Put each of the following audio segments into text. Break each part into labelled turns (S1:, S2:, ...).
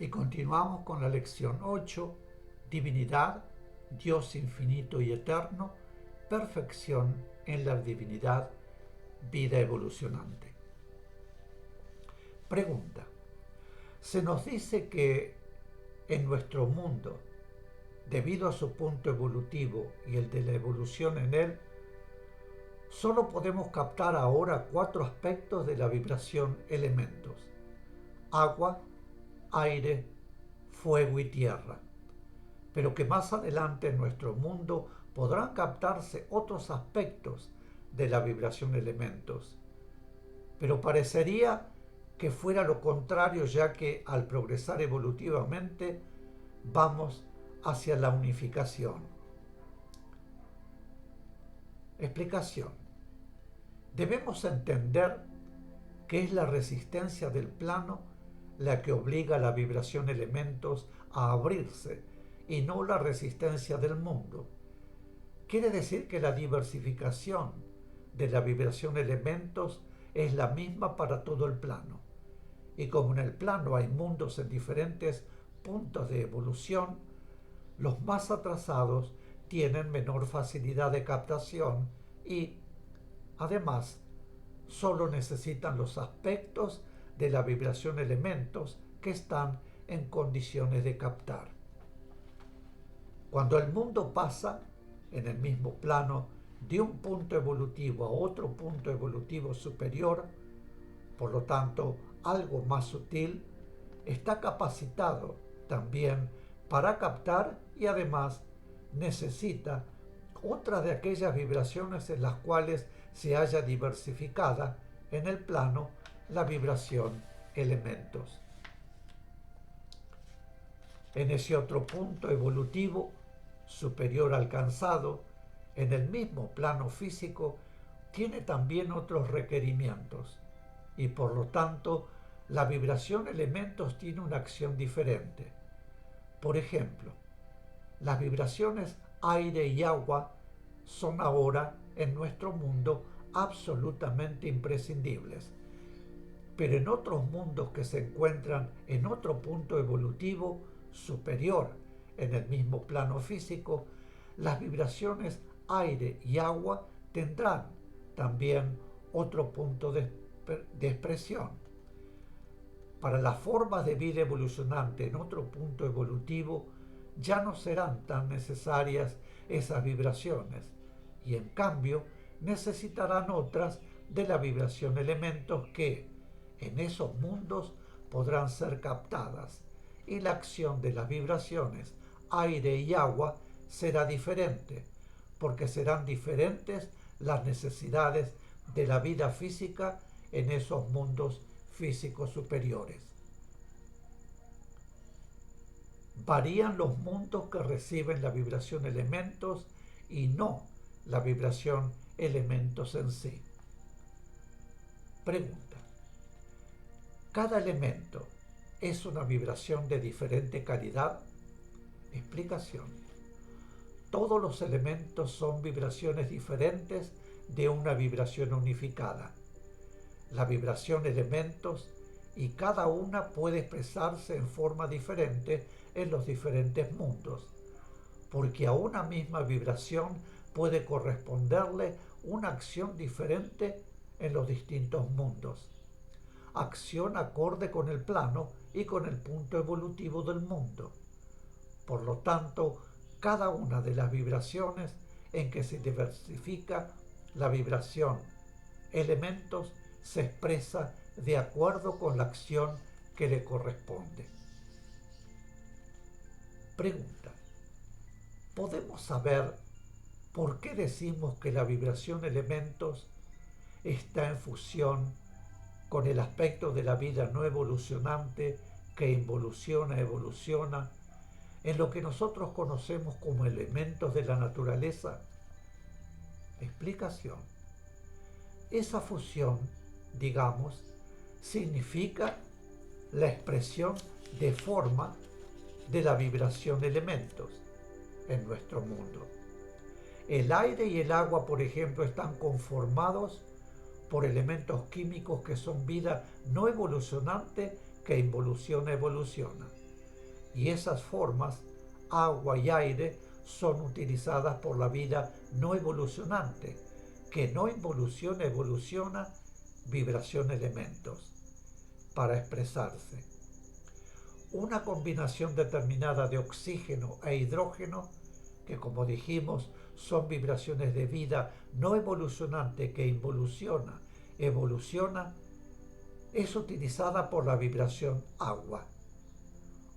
S1: Y continuamos con la lección 8, Divinidad, Dios infinito y eterno, perfección en la divinidad, vida evolucionante. Pregunta. Se nos dice que en nuestro mundo, debido a su punto evolutivo y el de la evolución en él, solo podemos captar ahora 4 aspectos de la vibración elementos: agua, aire, fuego y tierra, pero que más adelante en nuestro mundo podrán captarse otros aspectos de la vibración elementos. Pero parecería que fuera lo contrario, ya que al progresar evolutivamente vamos hacia la unificación. Explicación. Debemos entender que es la resistencia del plano la que obliga a la vibración elementos a abrirse y no la resistencia del mundo. Quiere decir que la diversificación de la vibración elementos es la misma para todo el plano. Y como en el plano hay mundos en diferentes puntos de evolución, los más atrasados tienen menor facilidad de captación y, además, solo necesitan los aspectos de la vibración elementos que están en condiciones de captar. Cuando el mundo pasa en el mismo plano de un punto evolutivo a otro punto evolutivo superior, por lo tanto algo más sutil, está capacitado también para captar y además necesita otra de aquellas vibraciones en las cuales se haya diversificada en el plano la vibración elementos. En ese otro punto evolutivo superior alcanzado, en el mismo plano físico, tiene también otros requerimientos y por lo tanto la vibración elementos tiene una acción diferente. Por ejemplo, las vibraciones aire y agua son ahora en nuestro mundo absolutamente imprescindibles, pero en otros mundos que se encuentran en otro punto evolutivo superior en el mismo plano físico, las vibraciones aire y agua tendrán también otro punto de expresión. Para las formas de vida evolucionante en otro punto evolutivo ya no serán tan necesarias esas vibraciones y en cambio necesitarán otras de la vibración elementos que en esos mundos podrán ser captadas y la acción de las vibraciones aire y agua será diferente porque serán diferentes las necesidades de la vida física en esos mundos físicos superiores. Varían los mundos que reciben la vibración elementos y no la vibración elementos en sí. Pregunta. ¿Cada elemento es una vibración de diferente calidad? Explicación. Todos los elementos son vibraciones diferentes de una vibración unificada. La vibración elementos y cada una puede expresarse en forma diferente en los diferentes mundos, porque a una misma vibración puede corresponderle una acción diferente en los distintos mundos. Acción acorde con el plano y con el punto evolutivo del mundo. Por lo tanto, cada una de las vibraciones en que se diversifica la vibración elementos se expresa de acuerdo con la acción que le corresponde. Pregunta. ¿Podemos saber por qué decimos que la vibración elementos está en fusión con el aspecto de la vida no evolucionante que evoluciona en lo que nosotros conocemos como elementos de la naturaleza? Explicación. Esa fusión, digamos, significa la expresión de forma de la vibración elementos en nuestro mundo. El aire y el agua, por ejemplo, están conformados por elementos químicos que son vida no evolucionante que evoluciona. y esas formas, agua y aire, son utilizadas por la vida no evolucionante, que no involuciona, evoluciona, vibración elementos, para expresarse. Una combinación determinada de oxígeno e hidrógeno, que como dijimos son vibraciones de vida no evolucionante que involuciona, evoluciona, es utilizada por la vibración agua.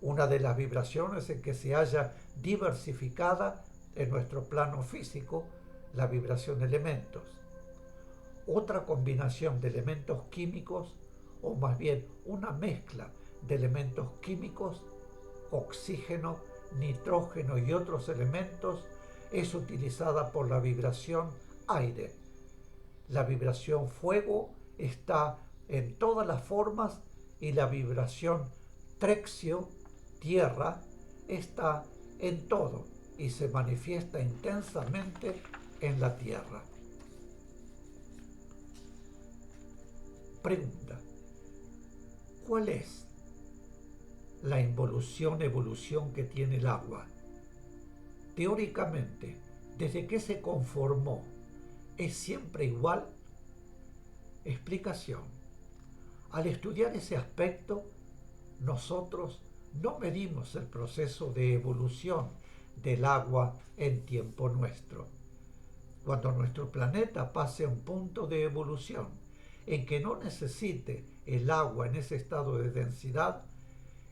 S1: Una de las vibraciones en que se halla diversificada en nuestro plano físico, la vibración elementos. Otra combinación de elementos químicos, o más bien una mezcla de elementos químicos, oxígeno, nitrógeno y otros elementos, es utilizada por la vibración aire. La vibración fuego está en todas las formas y la vibración trexio, tierra, está en todo y se manifiesta intensamente en la tierra. Pregunta: ¿cuál es la involución-evolución que tiene el agua? Teóricamente, desde que se conformó, ¿es siempre igual? Explicación: al estudiar ese aspecto, nosotros no medimos el proceso de evolución del agua en tiempo nuestro. Cuando nuestro planeta pase a un punto de evolución en que no necesite el agua en ese estado de densidad,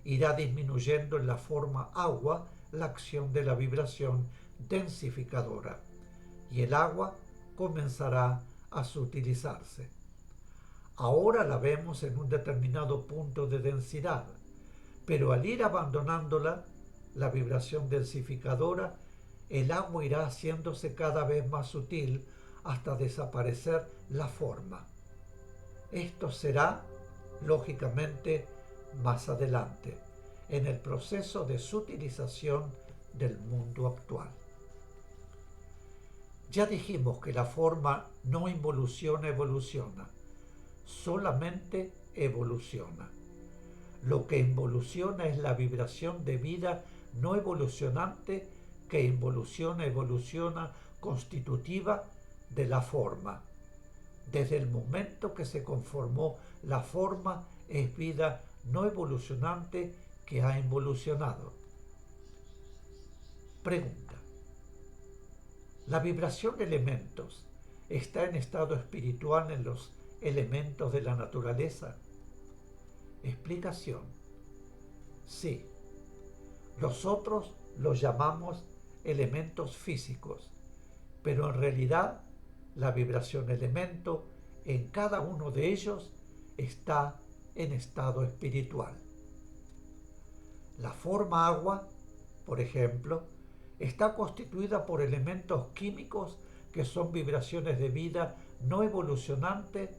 S1: irá disminuyendo en la forma agua la acción de la vibración densificadora y el agua comenzará a sutilizarse. Ahora la vemos en un determinado punto de densidad, pero al ir abandonándola, la vibración densificadora, el agua irá haciéndose cada vez más sutil hasta desaparecer la forma. Esto será, lógicamente, más adelante, en el proceso de sutilización del mundo actual. Ya dijimos que la forma no involuciona, evoluciona, solamente evoluciona. Lo que involuciona es la vibración de vida no evolucionante que involuciona, evoluciona, constitutiva de la forma. Desde el momento que se conformó la forma, es vida no evolucionante que ha involucionado. Pregunta: ¿la vibración de elementos está en estado espiritual en los elementos de la naturaleza? Explicación: sí. Nosotros los llamamos elementos físicos, pero en realidad la vibración elemento en cada uno de ellos está en estado espiritual. La forma agua, por ejemplo, está constituida por elementos químicos que son vibraciones de vida no evolucionante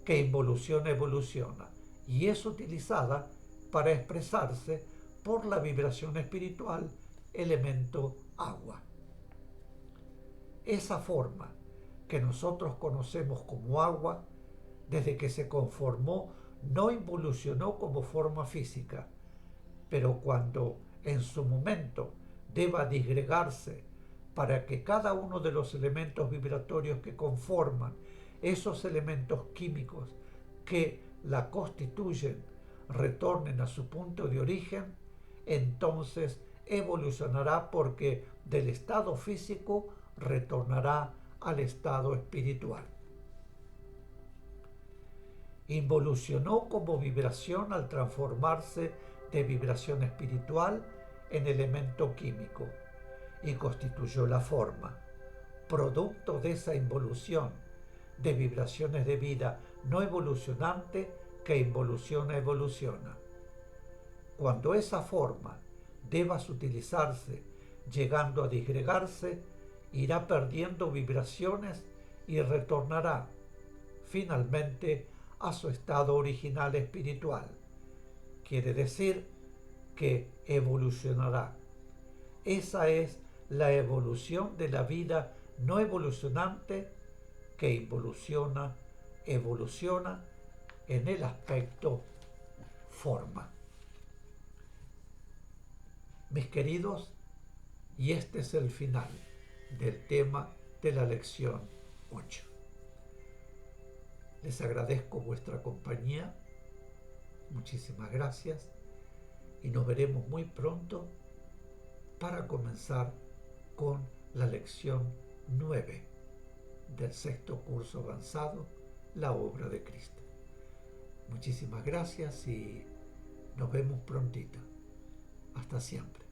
S1: que involuciona, evoluciona, y es utilizada para expresarse por la vibración espiritual elemento agua. Esa forma que nosotros conocemos como agua, desde que se conformó, no involucionó como forma física, pero cuando en su momento deba disgregarse para que cada uno de los elementos vibratorios que conforman esos elementos químicos que la constituyen retornen a su punto de origen, entonces evolucionará porque del estado físico retornará al estado espiritual. Involucionó como vibración al transformarse de vibración espiritual en elemento químico y constituyó la forma. Producto de esa involución de vibraciones de vida no evolucionante que involuciona, evoluciona. Cuando esa forma deba utilizarse, llegando a disgregarse, irá perdiendo vibraciones y retornará finalmente a su estado original espiritual. Quiere decir que evolucionará. Esa es la evolución de la vida no evolucionante que involuciona, evoluciona en el aspecto forma. Mis queridos, y este es el final del tema de la lección 8. Les agradezco vuestra compañía, muchísimas gracias, y nos veremos muy pronto para comenzar con la lección 9 del sexto curso avanzado, la obra de Cristo. Muchísimas gracias y nos vemos prontito. Hasta siempre.